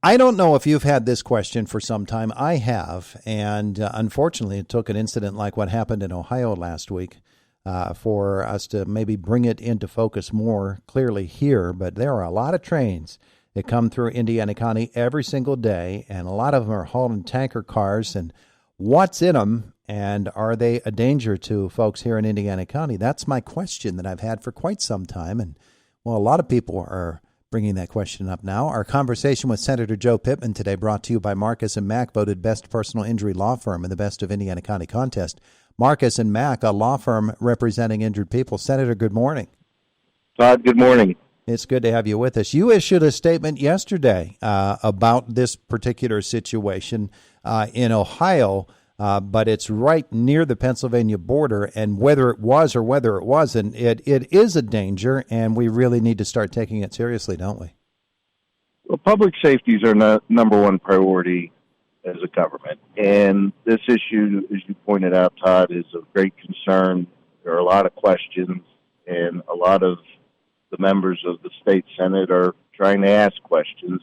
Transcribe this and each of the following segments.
I don't know if you've had this question for some time. I have, and unfortunately, it took an incident like what happened in Ohio last week for us to maybe bring it into focus more clearly here. But there are a lot of trains that come through Indiana County every single day, and a lot of them are hauling tanker cars. And what's in them, and are they a danger to folks here in Indiana County? That's my question that I've had for quite some time. And, well, a lot of people are bringing that question up now. Our conversation with Senator Joe Pittman today, brought to you by Marcus & Mack, voted best personal injury law firm in the Best of Indiana County contest. Marcus & Mack, a law firm representing injured people. Senator, good morning. Todd, good morning. It's good to have you with us. You issued a statement yesterday about this particular situation in Ohio, but it's right near the Pennsylvania border, and whether it was or whether it wasn't, it is a danger, and we really need to start taking it seriously, don't we? Well, public safety is our number one priority as a government, and this issue, as you pointed out, Todd, is of great concern. There are a lot of questions, and a lot of the members of the state Senate are trying to ask questions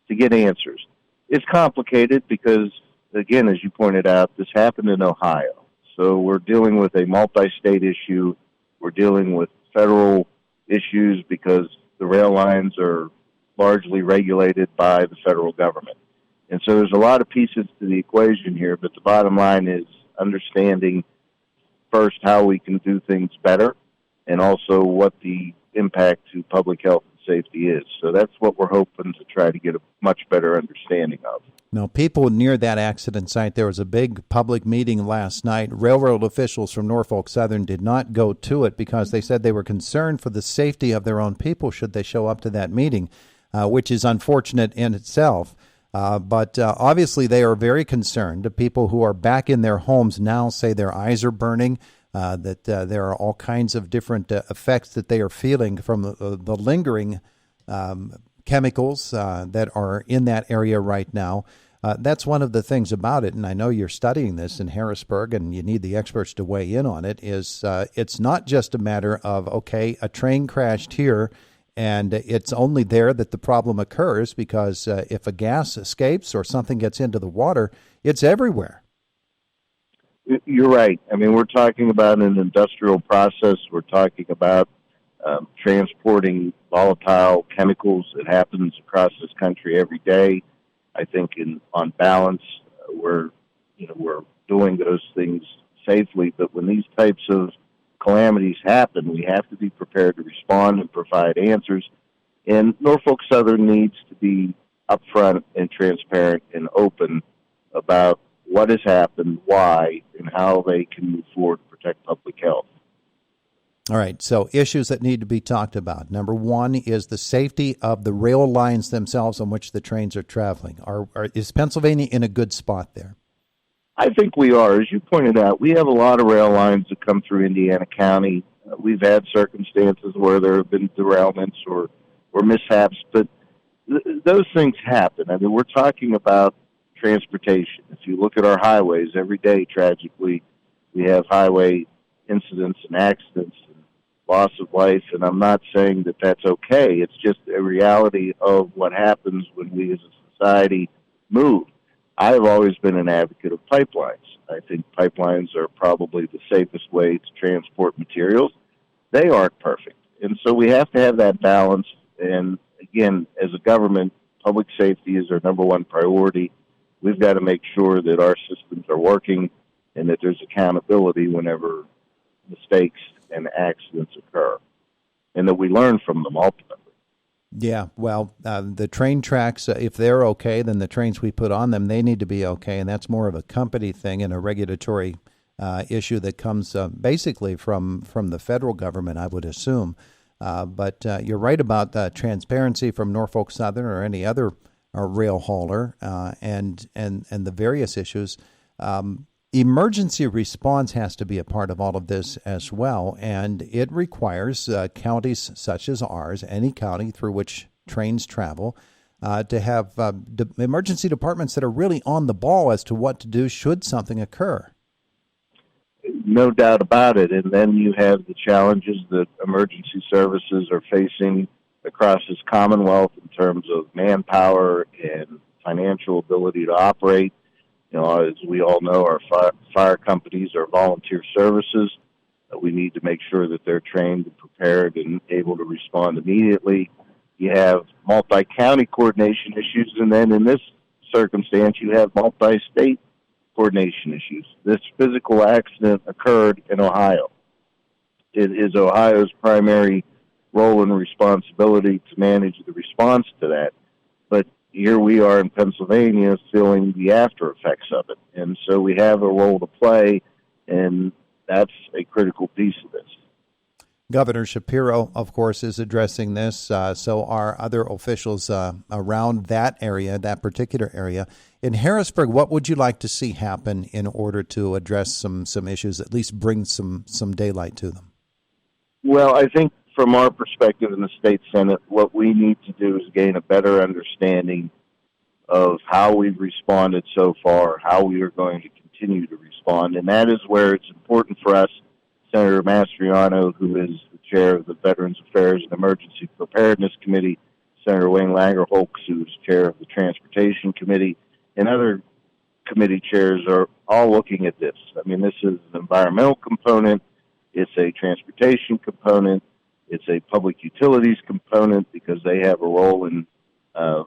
to get answers. It's complicated because, again, as you pointed out, this happened in Ohio. So we're dealing with a multi-state issue. We're dealing with federal issues because the rail lines are largely regulated by the federal government. And so there's a lot of pieces to the equation here, but the bottom line is understanding first how we can do things better and also what the impact to public health and safety is. So that's what we're hoping to try to get a much better understanding of. Now, people near that accident site, there was a big public meeting last night. Railroad officials from Norfolk Southern did not go to it because they said they were concerned for the safety of their own people should they show up to that meeting, which is unfortunate in itself. But obviously they are very concerned. The people who are back in their homes now say their eyes are burning, that there are all kinds of different effects that they are feeling from the lingering chemicals that are in that area right now. That's one of the things about it, and I know you're studying this in Harrisburg, and you need the experts to weigh in on it, is it's not just a matter of, okay, a train crashed here, and it's only there that the problem occurs, because if a gas escapes or something gets into the water, it's everywhere. You're right. I mean, we're talking about an industrial process. We're talking about transporting volatile chemicals. It happens across this country every day. I think on balance, we're doing those things safely. But when these types of calamities happen, we have to be prepared to respond and provide answers. And Norfolk Southern needs to be upfront and transparent and open about what has happened, why, and how they can move forward to protect public health. All right, so issues that need to be talked about. Number one is the safety of the rail lines themselves on which the trains are traveling. Is Pennsylvania in a good spot there? I think we are. As you pointed out, we have a lot of rail lines that come through Indiana County. We've had circumstances where there have been derailments or mishaps, but those things happen. I mean, we're talking about transportation. If you look at our highways, every day, tragically, we have highway incidents and accidents and loss of life, and I'm not saying that that's okay. It's just a reality of what happens when we as a society move. I have always been an advocate of pipelines. I think pipelines are probably the safest way to transport materials. They aren't perfect, and so we have to have that balance. And again, as a government, public safety is our number one priority. We've got to make sure that our systems are working and that there's accountability whenever mistakes and accidents occur, and that we learn from them ultimately. Yeah, well, the train tracks, if they're okay, then the trains we put on them, they need to be okay, and that's more of a company thing and a regulatory issue that comes basically from the federal government, I would assume. But you're right about transparency from Norfolk Southern or any other rail hauler and the various issues. Emergency response has to be a part of all of this as well, and it requires counties such as ours, any county through which trains travel, to have emergency departments that are really on the ball as to what to do should something occur. No doubt about it. And then you have the challenges that emergency services are facing across this Commonwealth in terms of manpower and financial ability to operate. As we all know, our fire companies are volunteer services. We need to make sure that they're trained and prepared and able to respond immediately. You have multi-county coordination issues, and then in this circumstance, you have multi-state coordination issues. This physical accident occurred in Ohio. It is Ohio's primary role and responsibility to manage the response to that. But here we are in Pennsylvania feeling the after effects of it. And so we have a role to play, and that's a critical piece of this. Governor Shapiro, of course, is addressing this. So are other officials around that area, that particular area. In Harrisburg, what would you like to see happen in order to address some issues, at least bring some daylight to them? Well, I think from our perspective in the state Senate, what we need to do is gain a better understanding of how we've responded so far, how we are going to continue to respond. And that is where it's important for us, Senator Mastriano, who is the chair of the Veterans Affairs and Emergency Preparedness Committee, Senator Wayne Langer-Holtz, who is chair of the Transportation Committee, and other committee chairs are all looking at this. I mean, this is an environmental component, it's a transportation component, it's a public utilities component because they have a role in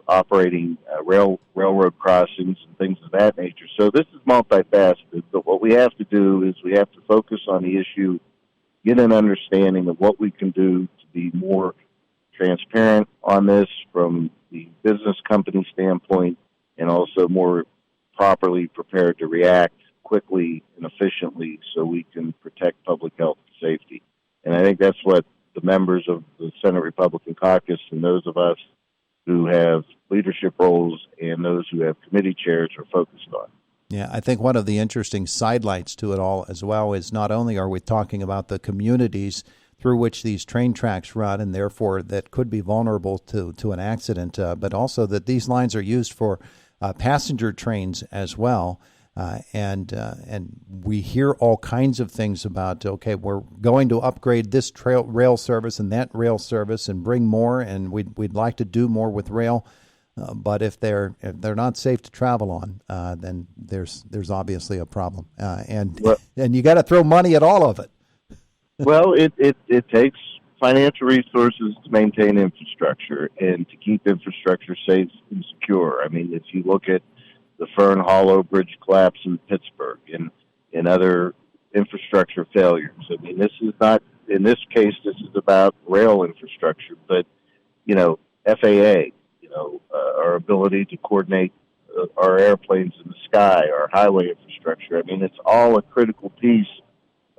operating railroad crossings and things of that nature. So this is multifaceted, but what we have to do is we have to focus on the issue, get an understanding of what we can do to be more transparent on this from the business company standpoint, and also more properly prepared to react quickly and efficiently so we can protect public health and safety. And I think that's what the members of the Senate Republican Caucus and those of us who have leadership roles and those who have committee chairs are focused on. Yeah, I think one of the interesting sidelights to it all as well is not only are we talking about the communities through which these train tracks run and therefore that could be vulnerable to an accident, but also that these lines are used for passenger trains as well. And we hear all kinds of things about, okay, we're going to upgrade this rail service and that rail service and bring more, and we'd like to do more with rail. But if they're not safe to travel on, then there's obviously a problem. And you got to throw money at all of it. Well, it takes financial resources to maintain infrastructure and to keep infrastructure safe and secure. I mean, if you look at the Fern Hollow Bridge collapse in Pittsburgh and other infrastructure failures. I mean, this is not, in this case, this is about rail infrastructure, but, FAA, our ability to coordinate our airplanes in the sky, our highway infrastructure. I mean, it's all a critical piece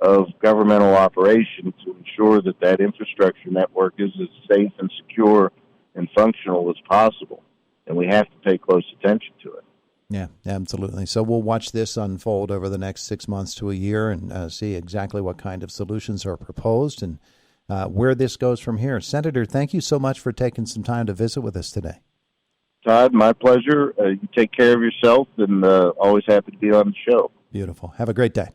of governmental operation to ensure that infrastructure network is as safe and secure and functional as possible. And we have to pay close attention to it. Yeah, absolutely. So we'll watch this unfold over the next 6 months to a year and see exactly what kind of solutions are proposed and where this goes from here. Senator, thank you so much for taking some time to visit with us today. Todd, my pleasure. You take care of yourself, and always happy to be on the show. Beautiful. Have a great day.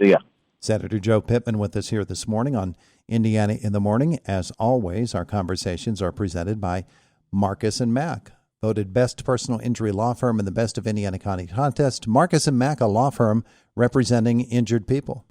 See ya. Senator Joe Pittman with us here this morning on Indiana in the Morning. As always, our conversations are presented by Marcus & Mack. Voted best personal injury law firm in the Best of Indiana County contest. Marcus & Mack, a law firm representing injured people.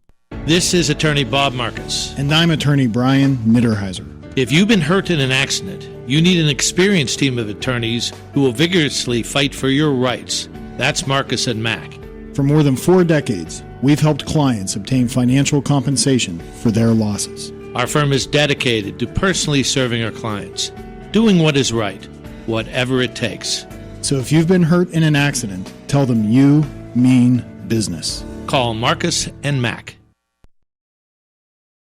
This is Attorney Bob Marcus. And I'm Attorney Brian Mitterheiser. If you've been hurt in an accident, you need an experienced team of attorneys who will vigorously fight for your rights. That's Marcus & Mack. For more than 4 decades, we've helped clients obtain financial compensation for their losses. Our firm is dedicated to personally serving our clients, doing what is right, whatever it takes. So if you've been hurt in an accident, tell them you mean business. Call Marcus & Mack.